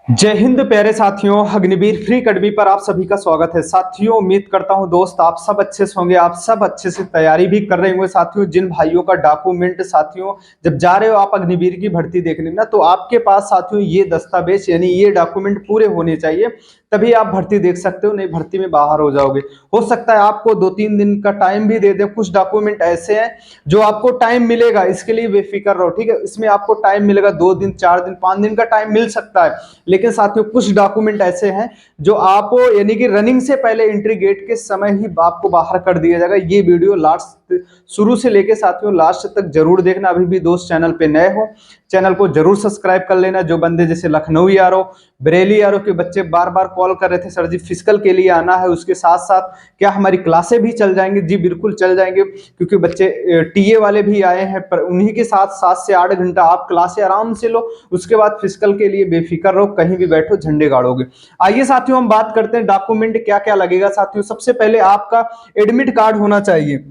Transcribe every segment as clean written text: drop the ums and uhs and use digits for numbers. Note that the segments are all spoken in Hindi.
जय हिंद प्यारे साथियों, अग्निवीर फ्री अकेडमी पर आप सभी का स्वागत है। साथियों, उम्मीद करता हूं दोस्त आप सब अच्छे से होंगे, आप सब अच्छे से तैयारी भी कर रहे होंगे। साथियों, जिन भाइयों का डॉक्यूमेंट साथियों जब जा रहे हो आप अग्निवीर की भर्ती देखने ना, तो आपके पास साथियों ये दस्तावेज यानी ये डॉक्यूमेंट पूरे होने चाहिए, तभी आप भर्ती देख सकते हो, नहीं भर्ती में बाहर हो जाओगे। हो सकता है आपको 2-3 दिन का टाइम भी दे दे। कुछ डॉक्यूमेंट ऐसे हैं जो आपको टाइम मिलेगा, इसके लिए बेफिक्र रहो, ठीक है। इसमें आपको टाइम मिलेगा 2 दिन, 4 दिन, 5 दिन का टाइम मिल सकता है। लेकिन साथियों कुछ डॉक्यूमेंट ऐसे हैं जो आप यानी कि रनिंग से पहले एंट्री गेट के समय ही आपको बाहर कर दिया जाएगा। ये वीडियो लास्ट शुरू से लेके साथियों लास्ट तक जरूर देखना। अभी भी दोस्त चैनल पे नए हो, चैनल को जरूर सब्सक्राइब कर लेना। जो बंदे जैसे लखनऊ यारो, बरेली यारो के बच्चे बार बार कॉल कर रहे थे सर जी फिजिकल के लिए आना है, उसके साथ साथ क्या हमारी क्लासें भी चल जाएंगी? जी बिल्कुल चल जाएंगे, क्योंकि बच्चे टीए वाले भी आए हैं, पर उन्हीं के साथ 7 से 8 घंटा आप क्लासें आराम से लो, उसके बाद फिजिकल के लिए बेफिक्र रहो, कहीं भी बैठो झंडे गाड़ोगे। आइए साथियों हम बात करते हैं डॉक्यूमेंट क्या क्या लगेगा। साथियों सबसे पहले आपका एडमिट कार्ड होना चाहिए।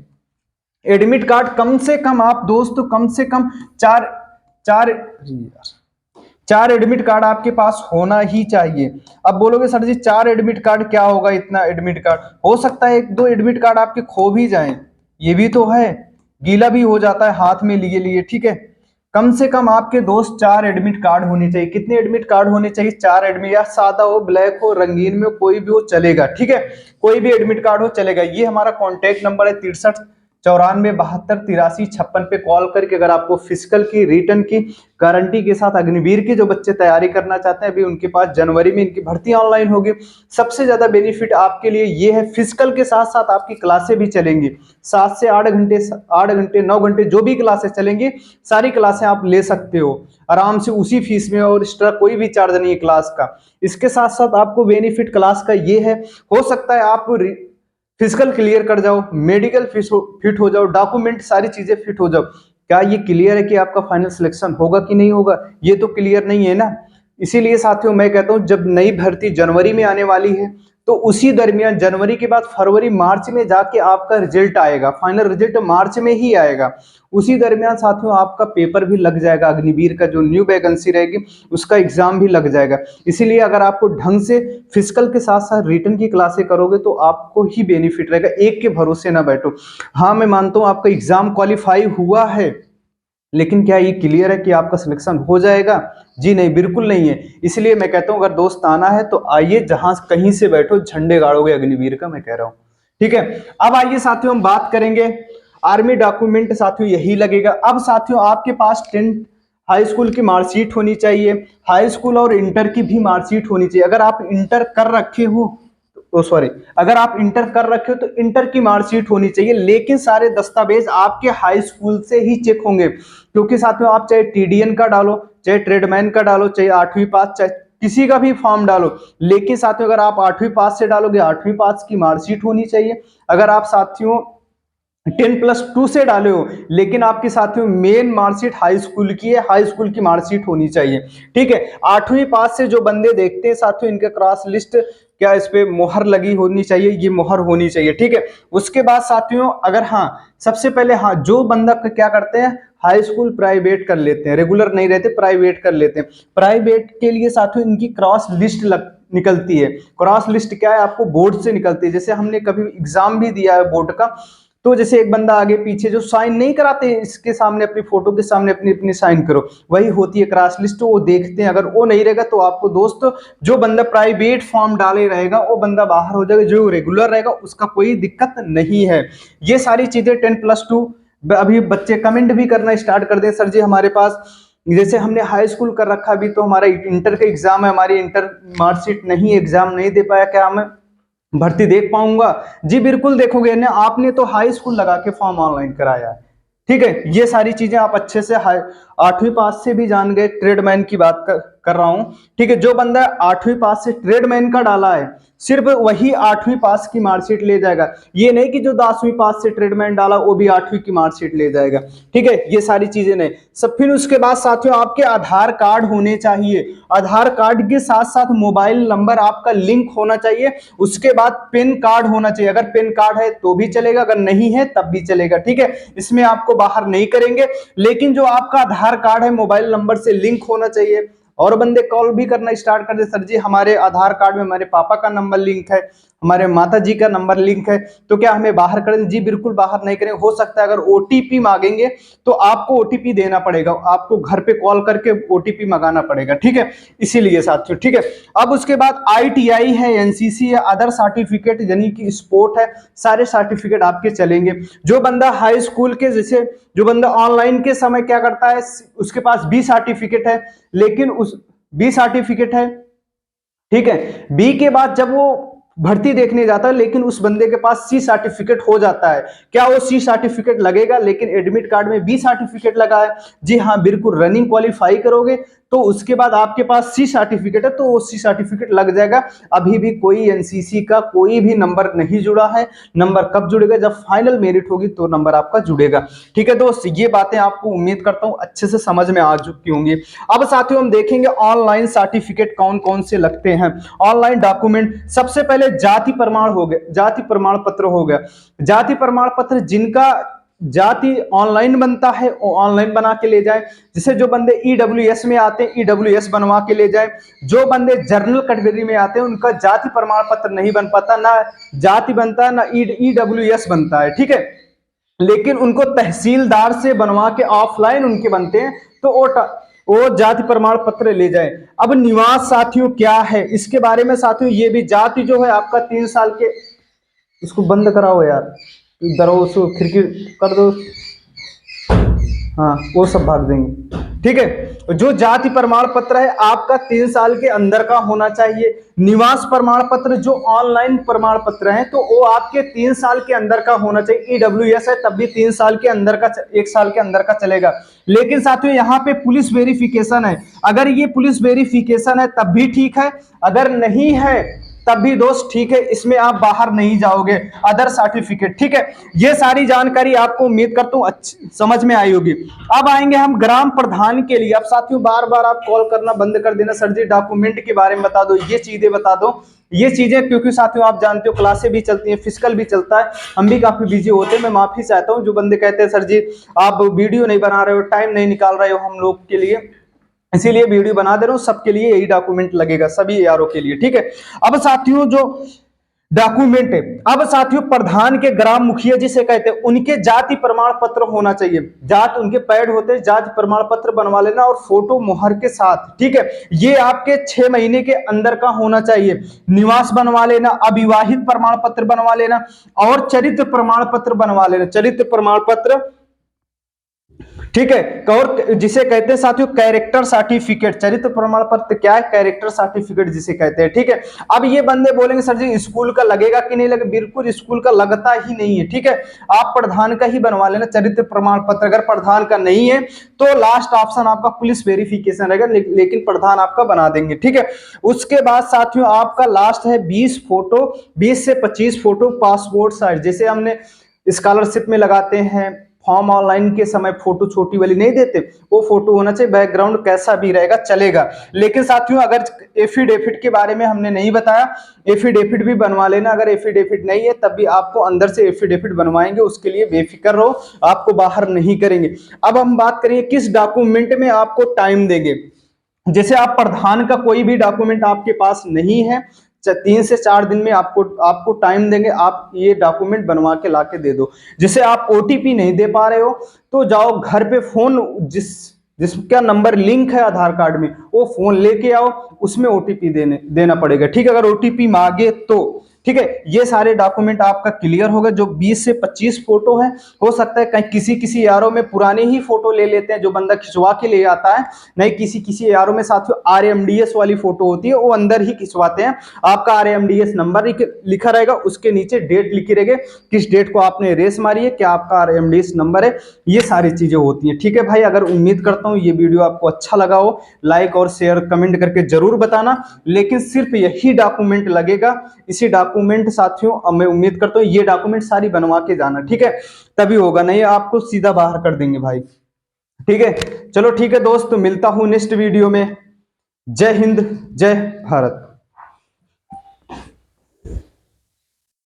एडमिट कार्ड कम से कम आप दोस्त कम से कम चार चार चार एडमिट कार्ड आपके पास होना ही चाहिए। अब बोलोगे सर जी 4 एडमिट कार्ड क्या होगा, इतना एडमिट कार्ड? हो सकता है 1-2 एडमिट कार्ड आपके खो भी जाएं, ये भी तो है, गीला भी हो जाता है हाथ में लिए लिए, ठीक है। कम से कम आपके दोस्त 4 एडमिट कार्ड होने चाहिए। कितने एडमिट कार्ड होने चाहिए? 4 एडमिट, या सादा हो, ब्लैक हो, रंगीन में कोई भी हो चलेगा, ठीक है। कोई भी एडमिट कार्ड हो चलेगा। ये हमारा कॉन्टैक्ट नंबर है 63 94 72 83 56 पे कॉल करके अगर आपको फिजिकल की रिटर्न की गारंटी के साथ अग्निवीर के जो बच्चे तैयारी करना चाहते हैं, अभी उनके पास जनवरी में इनकी भर्ती ऑनलाइन होगी। सबसे ज्यादा बेनिफिट आपके लिए ये है, फिजिकल के साथ साथ आपकी क्लासें भी चलेंगी। 7 से 8 घंटे, 8 घंटे 9 घंटे जो भी क्लासें चलेंगी, सारी क्लासें आप ले सकते हो आराम से उसी फीस में, और एक्स्ट्रा कोई भी चार्ज नहीं है क्लास का। इसके साथ साथ आपको बेनिफिट क्लास का ये है, हो सकता है आप फिजिकल क्लियर कर जाओ, मेडिकल फिट हो जाओ, डॉक्यूमेंट सारी चीजें फिट हो जाओ, क्या ये क्लियर है कि आपका फाइनल सिलेक्शन होगा कि नहीं होगा? ये तो क्लियर नहीं है ना। इसीलिए साथियों मैं कहता हूं जब नई भर्ती जनवरी में आने वाली है, तो उसी दरमियान जनवरी के बाद फरवरी मार्च में जाके आपका रिजल्ट आएगा, फाइनल रिजल्ट मार्च में ही आएगा। उसी दरमियान साथियों आपका पेपर भी लग जाएगा, अग्निवीर का जो न्यू वैकेंसी रहेगी उसका एग्जाम भी लग जाएगा। इसीलिए अगर आपको ढंग से फिजिकल के साथ साथ रिटन की क्लासें करोगे तो आपको ही बेनिफिट रहेगा, एक के भरोसे ना बैठो। हाँ मैं मानता हूं आपका एग्जाम क्वालिफाई हुआ है, लेकिन क्या ये क्लियर है कि आपका सिलेक्शन हो जाएगा? जी नहीं, बिल्कुल नहीं है। इसलिए मैं कहता हूं अगर दोस्त आना है तो आइए, जहां कहीं से बैठो झंडे गाड़ोगे अग्निवीर का, मैं कह रहा हूं, ठीक है। अब आइए साथियों हम बात करेंगे आर्मी डॉक्यूमेंट। साथियों यही लगेगा। अब साथियों आपके पास 10th हाई स्कूल की मार्कशीट होनी चाहिए, हाई स्कूल और इंटर की भी मार्कशीट होनी चाहिए। अगर आप इंटर कर रखे हो सॉरी, अगर आप इंटर कर रखे हो तो इंटर की मार्कशीट होनी चाहिए, लेकिन सारे दस्तावेज आपके हाई स्कूल से ही चेक होंगे। क्योंकि साथियों आप चाहे टीडीएन का डालो, चाहे ट्रेडमैन का डालो, चाहे 8वीं पास, चाहे किसी का भी फॉर्म डालो, लेकिन साथियों अगर आप 8वीं पास से डालोगे 8वीं पास की मार्कशीट होनी चाहिए। अगर आप साथियों 10+2 से डाले हो, लेकिन आपके साथियों मेन मार्कशीट हाई स्कूल की है, हाई स्कूल की मार्कशीट होनी चाहिए, ठीक है। 8वीं पास से जो बंदे देखते हैं साथियों, इनके क्रॉस लिस्ट क्या इस पे मोहर लगी होनी चाहिए, ये मोहर होनी चाहिए, ठीक है। उसके बाद साथियों अगर हाँ सबसे पहले हाँ जो बंदा क्या करते हैं, हाई स्कूल प्राइवेट कर लेते हैं, रेगुलर नहीं रहते, प्राइवेट कर लेते हैं। प्राइवेट के लिए साथियों इनकी क्रॉस लिस्ट निकलती है। क्रॉस लिस्ट क्या है, आपको बोर्ड से निकलती है। जैसे हमने कभी एग्जाम भी दिया है बोर्ड का, तो जैसे एक बंदा आगे पीछे जो साइन नहीं कराते, इसके सामने अपनी फोटो के सामने अपनी अपनी साइन करो, वही होती है क्रॉस लिस्ट। वो देखते हैं, अगर वो नहीं रहेगा तो आपको दोस्त जो बंदा प्राइवेट फॉर्म डाले रहेगा वो बंदा बाहर हो जाएगा, जो रेगुलर रहेगा उसका कोई दिक्कत नहीं है। ये सारी चीजें 10+2। अभी बच्चे कमेंट भी करना स्टार्ट कर दें, सर जी हमारे पास जैसे हमने हाई स्कूल कर रखा, अभी तो हमारा इंटर का एग्जाम है, हमारी इंटर मार्कशीट नहीं, एग्जाम नहीं दे पाया, क्या हमें भर्ती देख पाऊंगा? जी बिल्कुल देखोगे ना, आपने तो हाई स्कूल लगा के फॉर्म ऑनलाइन कराया है, ठीक है। ये सारी चीजें आप अच्छे से 8वीं पास से भी जान गए। ट्रेडमैन की बात कर रहा हूं, ठीक है। जो बंदा 8वीं पास से ट्रेडमैन का डाला है, सिर्फ वही 8वीं पास की मार्कशीट ले जाएगा। ये नहीं कि जो 10वीं पास से ट्रेडमैन डाला वो भी 8वीं की मार्कशीट ले जाएगा, ठीक है। ये सारी चीजें नहीं सब। फिर उसके बाद साथियों आपके आधार कार्ड होने चाहिए, आधार कार्ड के साथ साथ मोबाइल नंबर आपका लिंक होना चाहिए। उसके बाद पेन कार्ड होना चाहिए, अगर पेन कार्ड है तो भी चलेगा, अगर नहीं है तब भी चलेगा, ठीक है। इसमें आपको बाहर नहीं करेंगे, लेकिन जो आपका आधार कार्ड है मोबाइल नंबर से लिंक होना चाहिए। और बंदे कॉल भी करना स्टार्ट कर दे, सर जी हमारे आधार कार्ड में हमारे पापा का नंबर लिंक है, हमारे माता जी का नंबर लिंक है, तो क्या हमें बाहर करें? जी बिल्कुल बाहर नहीं करें। हो सकता है अगर ओटीपी मांगेंगे तो आपको ओटीपी देना पड़ेगा, आपको घर पे कॉल करके ओटीपी मंगाना पड़ेगा, ठीक है। इसीलिए साथियों, ठीक है। अब उसके बाद आईटीआई है, एनसीसी है, अदर सर्टिफिकेट यानी कि स्पोर्ट है, सारे सर्टिफिकेट आपके चलेंगे। जो बंदा हाई स्कूल के, जैसे जो बंदा ऑनलाइन के समय क्या करता है, उसके पास बी सर्टिफिकेट है, लेकिन उस बी सर्टिफिकेट है, ठीक है। बी के बाद जब वो भर्ती देखने जाता है, लेकिन उस बंदे के पास सी सर्टिफिकेट हो जाता है, क्या वो सी सर्टिफिकेट लगेगा? लेकिन एडमिट कार्ड में बी सर्टिफिकेट लगा है, जी हाँ बिल्कुल। रनिंग क्वालिफाई करोगे तो उसके बाद आपके पास सी सर्टिफिकेट है, तो वो सी सर्टिफिकेट लग जाएगा। अभी भी कोई एनसीसी का कोई भी नंबर नहीं जुड़ा है। नंबर कब जुड़ेगा? जब फाइनल मेरिट होगी तो नंबर आपका जुड़ेगा, ठीक है दोस्त। ये बातें आपको उम्मीद करता हूं अच्छे से समझ में आ चुकी होंगी। अब साथियों हम देखेंगे ऑनलाइन सर्टिफिकेट कौन कौन से लगते हैं। ऑनलाइन डॉक्यूमेंट, सबसे पहले जाति प्रमाण हो गया, जाति प्रमाण पत्र हो गया। जाति प्रमाण पत्र जिनका जाति ऑनलाइन बनता है वो ऑनलाइन बना के ले जाए। जैसे जो बंदे ईडब्ल्यूएस में आते हैं ईडब्ल्यूएस बनवा के ले जाए। जो बंदे जनरल कैटेगरी में आते हैं उनका जाति प्रमाण पत्र नहीं बन पाता, ना जाति बनता है ना ईडब्ल्यूएस बनता है, ठीक है। लेकिन उनको तहसीलदार से बनवा के ऑफलाइन उनके बनते हैं, तो वो जाति प्रमाण पत्र ले जाए। अब निवास साथियों क्या है, इसके बारे में साथियों, ये भी जाति जो है आपका 3 साल के, इसको बंद कराओ यार, दरो खिड़की कर दो, हाँ वो सब भाग देंगे, ठीक है। जो जाति प्रमाण पत्र है आपका 3 साल के अंदर का होना चाहिए। निवास प्रमाण पत्र जो ऑनलाइन प्रमाण पत्र है तो वो आपके 3 साल के अंदर का होना चाहिए। ईडब्ल्यूएस है तब भी 3 साल के अंदर का, 1 साल के अंदर का चलेगा। लेकिन साथियों यहाँ पे पुलिस वेरिफिकेशन है, अगर ये पुलिस वेरिफिकेशन है तब भी ठीक है, अगर नहीं है तब भी दोस्त ठीक है, इसमें आप बाहर नहीं जाओगे। अदर सर्टिफिकेट, ठीक है। ये सारी जानकारी आपको उम्मीद करता हूं अच्छी समझ में आई होगी। अब आएंगे हम ग्राम प्रधान के लिए। अब साथियों बार बार आप कॉल करना बंद कर देना, सर जी डॉक्यूमेंट के बारे में बता दो, ये चीजें बता दो, ये चीजें, क्योंकि साथियों आप जानते हो क्लासें भी चलती हैं, फिजिकल भी चलता है, हम भी काफी बिजी होते हैं। मैं माफी चाहता हूँ जो बंदे कहते हैं सर जी आप वीडियो नहीं बना रहे हो, टाइम नहीं निकाल रहे हो हम लोग के लिए, इसीलिए वीडियो बना दे रहा हूं। सबके लिए यही डॉक्यूमेंट लगेगा, सभी यारों के लिए, ठीक है। अब साथियों जो डॉक्यूमेंट है, अब साथियों प्रधान के ग्राम मुखिया जिसे कहते हैं उनके जाति प्रमाण पत्र होना चाहिए। जात उनके पैड होते हैं, जाति प्रमाण पत्र बनवा लेना और फोटो मोहर के साथ, ठीक है। ये आपके 6 महीने के अंदर का होना चाहिए। निवास बनवा लेना, अविवाहित प्रमाण पत्र बनवा लेना और चरित्र प्रमाण पत्र बनवा लेना। चरित्र प्रमाण पत्र, ठीक है। और जिसे कहते हैं साथियों कैरेक्टर सर्टिफिकेट। चरित्र प्रमाण पत्र क्या है? कैरेक्टर सर्टिफिकेट जिसे कहते हैं, ठीक है। अब ये बंदे बोलेंगे सर जी स्कूल का लगेगा कि नहीं लगेगा? बिल्कुल स्कूल का लगता ही नहीं है, ठीक है। आप प्रधान का ही बनवा लेना चरित्र प्रमाण पत्र। अगर प्रधान का नहीं है तो लास्ट ऑप्शन आपका पुलिस वेरिफिकेशन रहेगा, लेकिन प्रधान आपका बना देंगे, ठीक है। उसके बाद साथियों आपका लास्ट है 20 फोटो, 20 से 25 फोटो पासपोर्ट साइज। जैसे हमने स्कॉलरशिप में लगाते हैं फॉर्म ऑनलाइन के समय फोटो छोटी वाली नहीं देते, वो फोटो होना चाहिए। बैकग्राउंड कैसा भी रहेगा चलेगा। लेकिन साथियों अगर एफिडेविट के बारे में हमने नहीं बताया, एफिडेविट भी बनवा लेना। अगर एफिडेविट नहीं है तब भी आपको अंदर से एफिडेविट बनवाएंगे, उसके लिए बेफिक्र रहो, आपको बाहर नहीं करेंगे। अब हम बात करेंगे किस डॉक्यूमेंट में आपको टाइम देंगे। जैसे आप प्रधान का कोई भी डॉक्यूमेंट आपके पास नहीं है, 3 से 4 दिन में आपको टाइम देंगे, आप ये डॉक्यूमेंट बनवा के ला के दे दो। जैसे आप ओटीपी नहीं दे पा रहे हो तो जाओ घर पे फोन, जिसका नंबर लिंक है आधार कार्ड में वो फोन लेके आओ, उसमें ओटीपी देना पड़ेगा, ठीक है। अगर ओटीपी मांगे तो, ठीक है, ये सारे डॉक्यूमेंट आपका क्लियर होगा। जो 20 से 25 फोटो है, हो सकता है कहीं किसी किसी यारों में पुराने ही फोटो ले लेते हैं जो बंदा खिंचवा के ले आता है, नहीं किसी किसी यारों में साथियों आरएमडीएस वाली फोटो होती है, वो अंदर ही खिंचवाते हैं। आपका आरएमडीएस नंबर लिखा रहेगा, उसके नीचे डेट लिखी रहेगी, किस डेट को आपने रेस मारी है, क्या आपका आरएमडीएस नंबर है, ये सारी चीजें होती हैं। ठीक है भाई, अगर उम्मीद करता हूं ये वीडियो आपको अच्छा लगा हो, लाइक और शेयर कमेंट करके जरूर बताना। लेकिन सिर्फ यही डॉक्यूमेंट लगेगा, इसी डॉक्यूमेंट साथियों मैं उम्मीद करता हूं ये डॉक्यूमेंट सारी बनवा के जाना, ठीक है, तभी होगा, नहीं आपको सीधा बाहर कर देंगे भाई। ठीक है, चलो ठीक है दोस्त, मिलता हूं नेक्स्ट वीडियो में। जय हिंद, जय भारत।